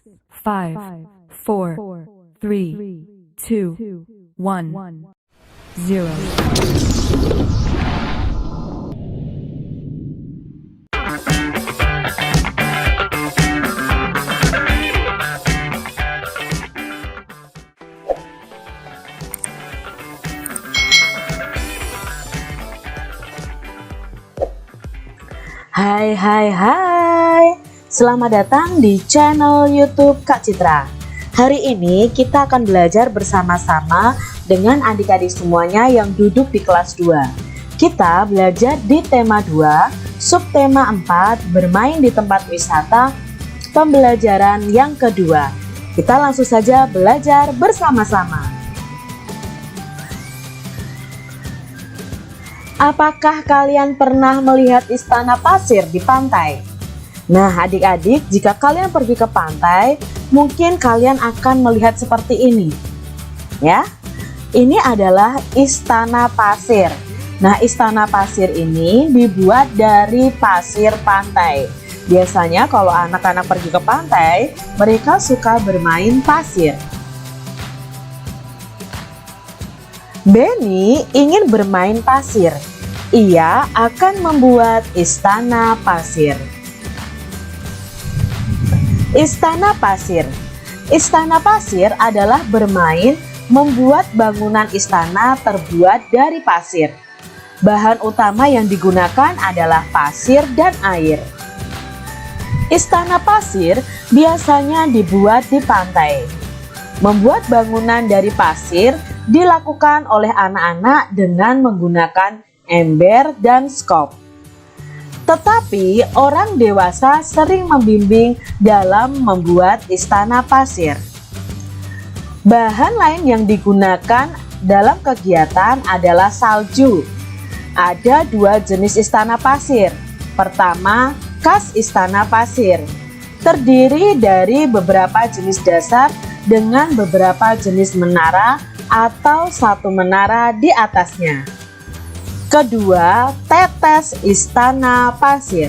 5, 4, 3, 2, 1, 0. Hai, selamat datang di channel YouTube Kak Citra. Hari ini kita akan belajar bersama-sama dengan adik-adik semuanya yang duduk di kelas 2. Kita belajar di tema 2, subtema 4, bermain di tempat wisata, pembelajaran yang kedua. Kita langsung saja belajar bersama-sama. Apakah kalian pernah melihat istana pasir di pantai? Nah, adik-adik, jika kalian pergi ke pantai, mungkin kalian akan melihat seperti ini. Ya, ini adalah istana pasir. Nah, istana pasir ini dibuat dari pasir pantai. Biasanya kalau anak-anak pergi ke pantai, mereka suka bermain pasir. Benny ingin bermain pasir. Ia akan membuat istana pasir. Istana pasir. Istana pasir adalah bermain membuat bangunan istana terbuat dari pasir. Bahan utama yang digunakan adalah pasir dan air. Istana pasir biasanya dibuat di pantai. Membuat bangunan dari pasir dilakukan oleh anak-anak dengan menggunakan ember dan skop. Tetapi orang dewasa sering membimbing dalam membuat istana pasir. Bahan lain yang digunakan dalam kegiatan adalah salju. Ada 2 jenis istana pasir. Pertama, kas istana pasir. Terdiri dari beberapa jenis dasar dengan beberapa jenis menara atau satu menara di atasnya. Kedua, tetes istana pasir.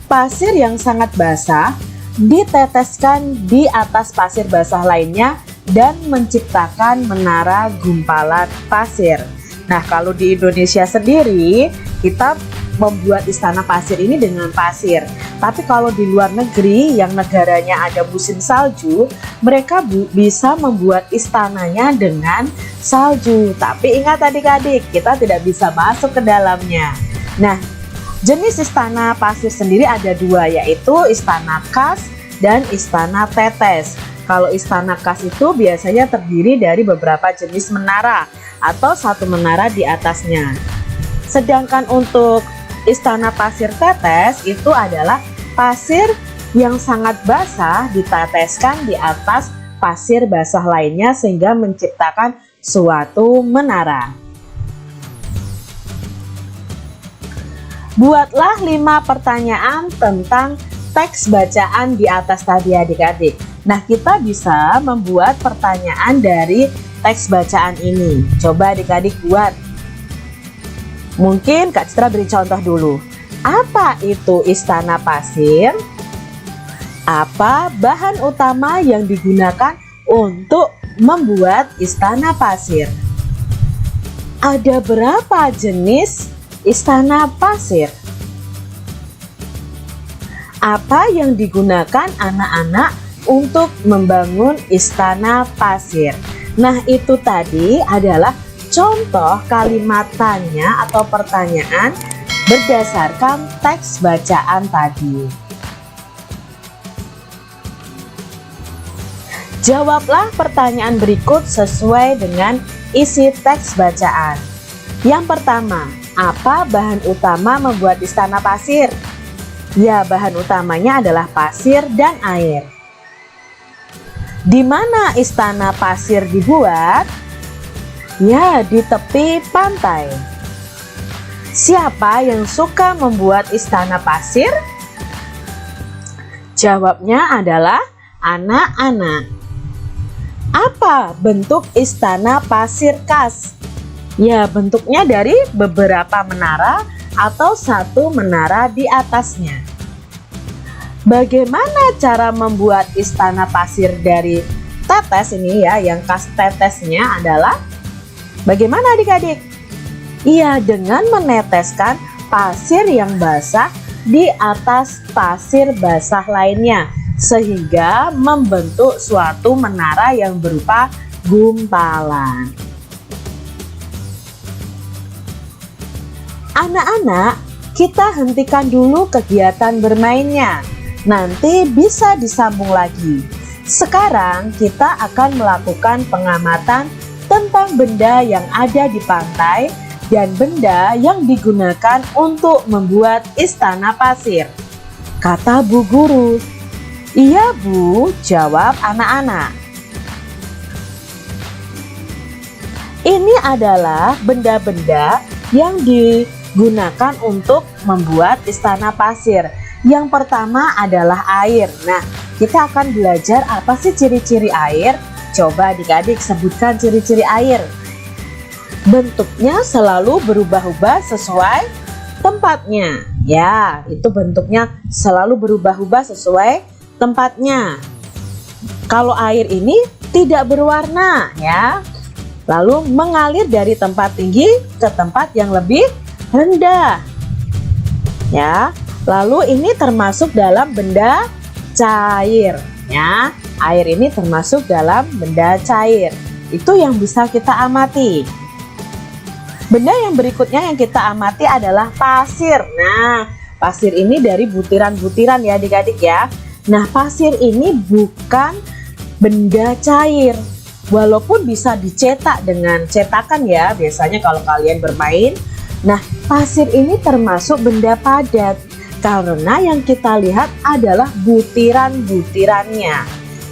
Pasir yang sangat basah diteteskan di atas pasir basah lainnya dan menciptakan menara gumpalan pasir. Nah, kalau di Indonesia sendiri, kita membuat istana pasir ini dengan pasir. Tapi kalau di luar negeri yang negaranya ada musim salju, mereka bisa membuat istananya dengan salju. Tapi ingat adik-adik, kita tidak bisa masuk ke dalamnya. Nah, jenis istana pasir sendiri ada 2, yaitu istana kas dan istana tetes. Kalau istana kas itu biasanya terdiri dari beberapa jenis menara atau satu menara di atasnya. Sedangkan untuk istana pasir tetes itu adalah pasir yang sangat basah diteteskan di atas pasir basah lainnya sehingga menciptakan suatu menara. Buatlah 5 pertanyaan tentang teks bacaan di atas tadi adik-adik. Nah, kita bisa membuat pertanyaan dari teks bacaan ini. Coba adik-adik buat. Mungkin Kak Citra beri contoh dulu. Apa itu istana pasir? Apa bahan utama yang digunakan untuk membuat istana pasir? Ada berapa jenis istana pasir? Apa yang digunakan anak-anak untuk membangun istana pasir? Nah, itu tadi adalah contoh kalimat tanya atau pertanyaan berdasarkan teks bacaan tadi. Jawablah pertanyaan berikut sesuai dengan isi teks bacaan. Yang pertama, apa bahan utama membuat istana pasir? Ya, bahan utamanya adalah pasir dan air. Di mana istana pasir dibuat? Ya, di tepi pantai. Siapa yang suka membuat istana pasir? Jawabnya adalah anak-anak. Apa bentuk istana pasir kas? Ya, bentuknya dari beberapa menara atau satu menara di atasnya. Bagaimana cara membuat istana pasir dari tetes ini ya, yang khas tetesnya adalah bagaimana adik-adik? Iya, dengan meneteskan pasir yang basah di atas pasir basah lainnya, sehingga membentuk suatu menara yang berupa gumpalan. Anak-anak, kita hentikan dulu kegiatan bermainnya. Nanti bisa disambung lagi. Sekarang kita akan melakukan pengamatan tentang benda yang ada di pantai dan benda yang digunakan untuk membuat istana pasir. Kata Bu Guru. Iya Bu, jawab anak-anak. Ini adalah benda-benda yang digunakan untuk membuat istana pasir. Yang pertama adalah air. Nah, kita akan belajar apa sih ciri-ciri air. Coba adik-adik sebutkan ciri-ciri air. Bentuknya selalu berubah-ubah sesuai tempatnya. Ya, itu bentuknya selalu berubah-ubah sesuai tempatnya. Kalau air ini tidak berwarna ya. Lalu mengalir dari tempat tinggi ke tempat yang lebih rendah. Ya. Lalu ini termasuk dalam benda cair ya. Air ini termasuk dalam benda cair. Itu yang bisa kita amati. Benda yang berikutnya yang kita amati adalah pasir. Nah, pasir ini dari butiran-butiran ya adik-adik ya. Nah, pasir ini bukan benda cair. Walaupun bisa dicetak dengan cetakan ya, biasanya kalau kalian bermain. Nah, pasir ini termasuk benda padat. Karena yang kita lihat adalah butiran-butirannya.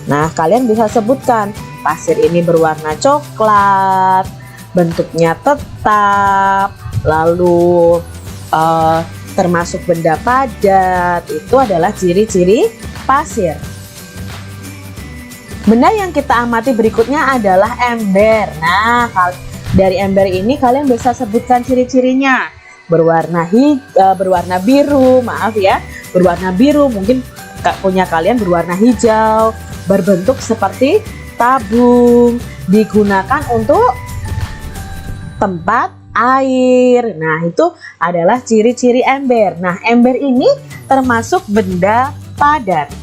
Nah, kalian bisa sebutkan pasir ini berwarna coklat, bentuknya tetap, lalu termasuk benda padat. Itu adalah ciri-ciri pasir. Benda yang kita amati berikutnya adalah ember. Nah, dari ember ini kalian bisa sebutkan ciri-cirinya. Berwarna biru, maaf ya, berwarna biru, mungkin punya kalian berwarna hijau, berbentuk seperti tabung, digunakan untuk tempat air. Nah, itu adalah ciri-ciri ember. Nah, ember ini termasuk benda padat.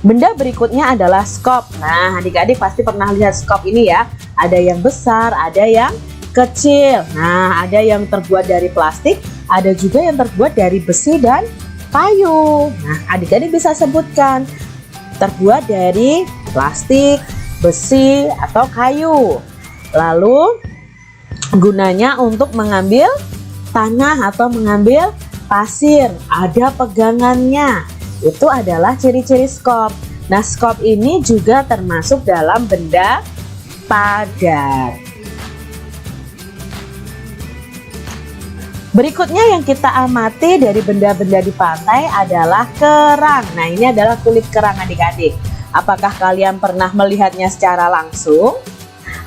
Benda berikutnya adalah skop. Nah, adik-adik pasti pernah lihat skop ini ya. Ada yang besar, ada yang kecil. Nah, ada yang terbuat dari plastik, ada juga yang terbuat dari besi dan kayu. Nah, adik-adik bisa sebutkan terbuat dari plastik, besi, atau kayu. Lalu gunanya untuk mengambil tanah atau mengambil pasir, ada pegangannya. Itu adalah ciri-ciri skop. Nah, skop ini juga termasuk dalam benda padat. Berikutnya yang kita amati dari benda-benda di pantai adalah kerang. Nah, ini adalah kulit kerang adik-adik. Apakah kalian pernah melihatnya secara langsung?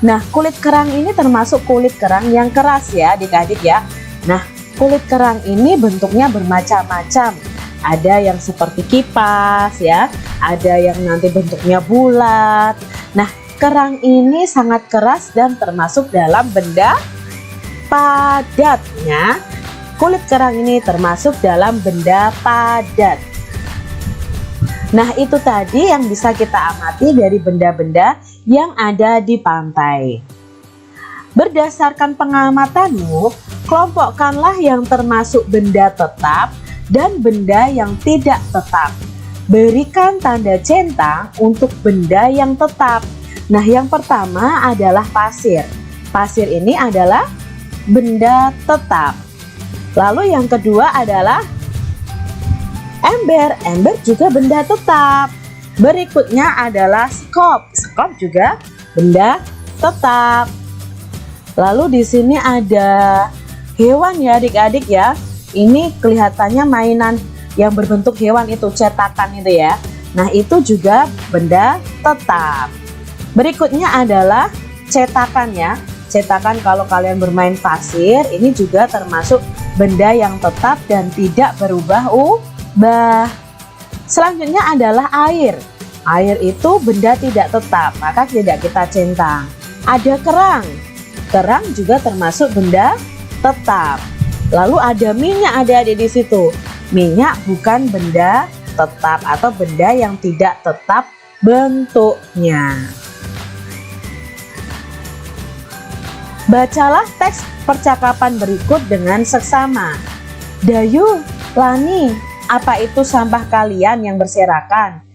Nah, kulit kerang ini termasuk kulit kerang yang keras ya adik-adik ya. Nah, kulit kerang ini bentuknya bermacam-macam. Ada yang seperti kipas ya, ada yang nanti bentuknya bulat. Nah, kerang ini sangat keras dan termasuk dalam benda padatnya. Kulit kerang ini termasuk dalam benda padat. Nah, itu tadi yang bisa kita amati dari benda-benda yang ada di pantai. Berdasarkan pengamatanmu, kelompokkanlah yang termasuk benda tetap dan benda yang tidak tetap. Berikan tanda centang untuk benda yang tetap. Nah, yang pertama adalah pasir. Pasir ini adalah benda tetap. Lalu yang kedua adalah ember. Ember juga benda tetap. Berikutnya adalah skop. Skop juga benda tetap. Lalu di sini ada hewan ya adik-adik ya. Ini kelihatannya mainan yang berbentuk hewan itu, cetakan itu ya. Nah, itu juga benda tetap. Berikutnya adalah cetakan ya. Cetakan kalau kalian bermain pasir, ini juga termasuk benda yang tetap dan tidak berubah Bah. Selanjutnya adalah air. Air itu benda tidak tetap, maka tidak kita centang. Ada kerang. Kerang juga termasuk benda tetap. Lalu ada minyak adik-adik di situ. Minyak bukan benda tetap atau benda yang tidak tetap bentuknya. Bacalah teks percakapan berikut dengan seksama. Dayu, Lani, apa itu sampah kalian yang berserakan?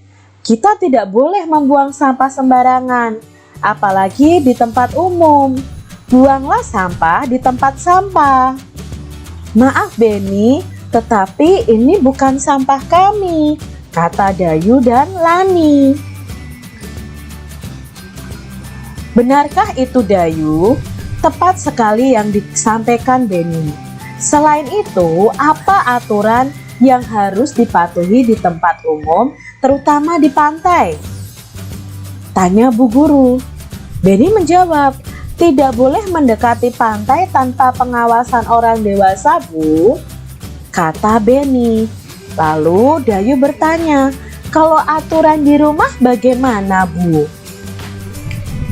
Kita tidak boleh membuang sampah sembarangan, apalagi di tempat umum. Buanglah sampah di tempat sampah. Maaf Beni, tetapi ini bukan sampah kami, kata Dayu dan Lani. Benarkah itu Dayu? Tepat sekali yang disampaikan Beni. Selain itu, apa aturan yang harus dipatuhi di tempat umum, terutama di pantai? Tanya Bu Guru. Beni menjawab, tidak boleh mendekati pantai tanpa pengawasan orang dewasa, Bu, kata Beni. Lalu Dayu bertanya, kalau aturan di rumah bagaimana, Bu?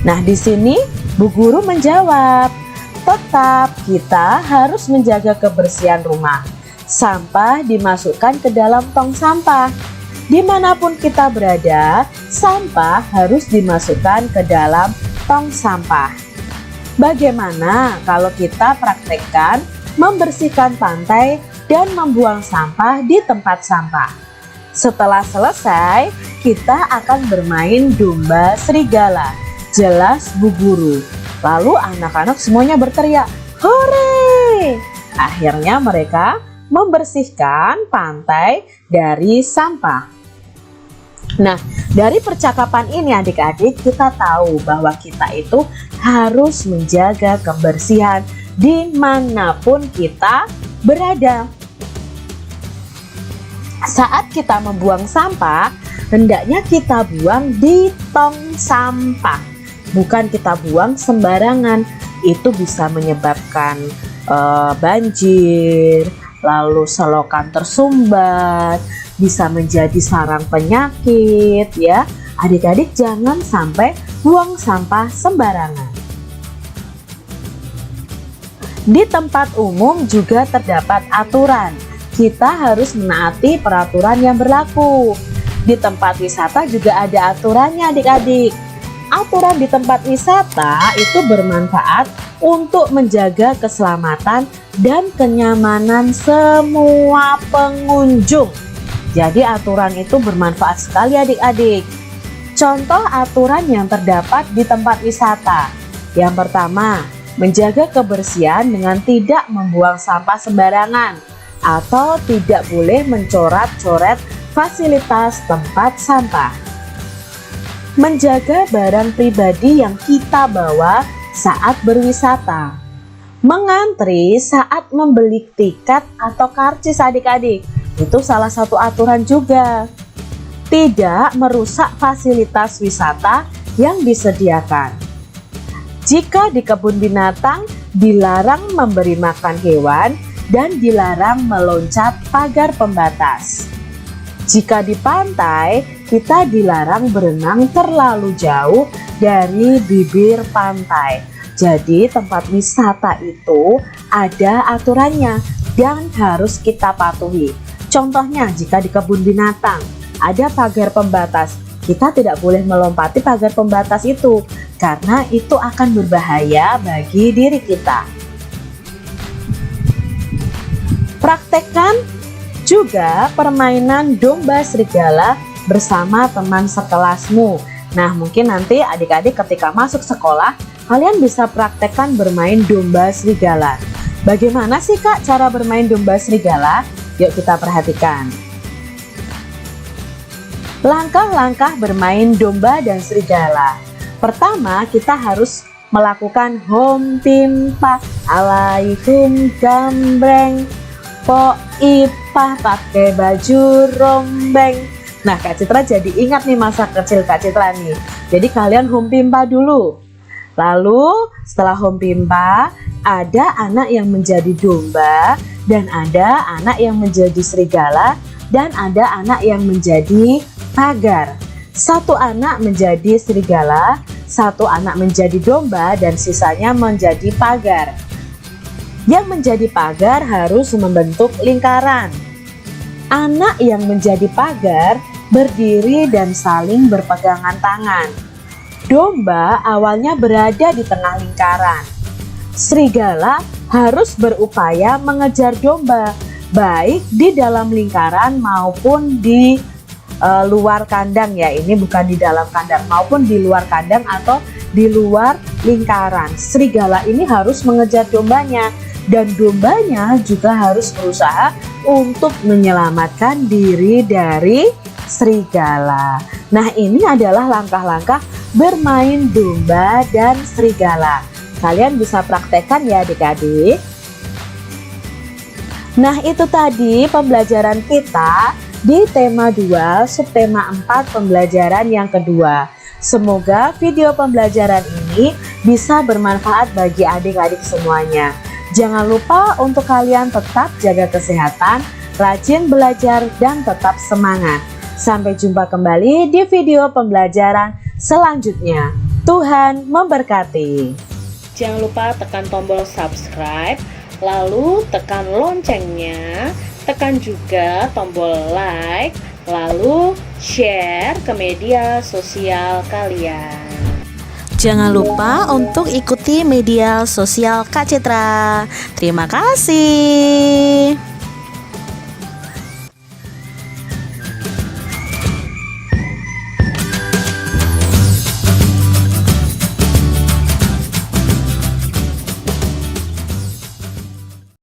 Nah, di sini Bu Guru menjawab, tetap kita harus menjaga kebersihan rumah. Sampah dimasukkan ke dalam tong sampah. Dimanapun kita berada, sampah harus dimasukkan ke dalam tong sampah. Bagaimana kalau kita praktekkan membersihkan pantai dan membuang sampah di tempat sampah? Setelah selesai, kita akan bermain domba serigala. Jelas Bu Guru. Lalu anak-anak semuanya berteriak, hore! Akhirnya mereka membersihkan pantai dari sampah. Nah, dari percakapan ini adik-adik kita tahu bahwa kita itu harus menjaga kebersihan dimanapun kita berada. Saat kita membuang sampah, hendaknya kita buang di tong sampah. Bukan kita buang sembarangan, itu bisa menyebabkan banjir, lalu selokan tersumbat, bisa menjadi sarang penyakit ya. Adik-adik jangan sampai buang sampah sembarangan. Di tempat umum juga terdapat aturan. Kita harus menaati peraturan yang berlaku. Di tempat wisata juga ada aturannya adik-adik. Aturan di tempat wisata itu bermanfaat untuk menjaga keselamatan dan kenyamanan semua pengunjung. Jadi aturan itu bermanfaat sekali adik-adik. Contoh aturan yang terdapat di tempat wisata. Yang pertama, menjaga kebersihan dengan tidak membuang sampah sembarangan atau tidak boleh mencoret-coret fasilitas tempat sampah. Menjaga barang pribadi yang kita bawa saat berwisata. Mengantri saat membeli tiket atau karcis adik-adik. Itu salah satu aturan juga. Tidak merusak fasilitas wisata yang disediakan. Jika di kebun binatang dilarang memberi makan hewan dan dilarang meloncat pagar pembatas. Jika di pantai, kita dilarang berenang terlalu jauh dari bibir pantai. Jadi tempat wisata itu ada aturannya dan harus kita patuhi. Contohnya jika di kebun binatang ada pagar pembatas, kita tidak boleh melompati pagar pembatas itu karena itu akan berbahaya bagi diri kita. Praktekkan juga permainan domba serigala bersama teman sekelasmu. Nah, mungkin nanti adik-adik ketika masuk sekolah, kalian bisa praktekkan bermain domba serigala. Bagaimana sih Kak cara bermain domba serigala? Yuk kita perhatikan. Langkah-langkah bermain domba dan serigala. Pertama, kita harus melakukan hompimpa, alaikum gambreng, po ipah pakai baju rombeng. Nah, Kak Citra jadi ingat nih masa kecil Kak Citra nih. Jadi kalian hompimpa dulu. Lalu setelah hompimpa, ada anak yang menjadi domba dan ada anak yang menjadi serigala dan ada anak yang menjadi pagar. Satu anak menjadi serigala, satu anak menjadi domba, dan sisanya menjadi pagar. Yang menjadi pagar harus membentuk lingkaran. Anak yang menjadi pagar berdiri dan saling berpegangan tangan. Domba awalnya berada di tengah lingkaran. Serigala harus berupaya mengejar domba, baik di dalam lingkaran maupun di luar kandang ya. Ini bukan di dalam kandang, maupun di luar kandang atau di luar lingkaran. Serigala ini harus mengejar dombanya, dan dombanya juga harus berusaha untuk menyelamatkan diri dari serigala. Nah, ini adalah langkah-langkah bermain domba dan serigala. Kalian bisa praktekkan ya adik-adik. Nah, itu tadi pembelajaran kita di tema 2, subtema 4 pembelajaran yang kedua. Semoga video pembelajaran ini bisa bermanfaat bagi adik-adik semuanya. Jangan lupa untuk kalian tetap jaga kesehatan, rajin belajar, dan tetap semangat. Sampai jumpa kembali di video pembelajaran selanjutnya. Tuhan memberkati. Jangan lupa tekan tombol subscribe, lalu tekan loncengnya, tekan juga tombol like, lalu share ke media sosial kalian. Jangan lupa untuk ikuti media sosial Kak Citra. Terima kasih.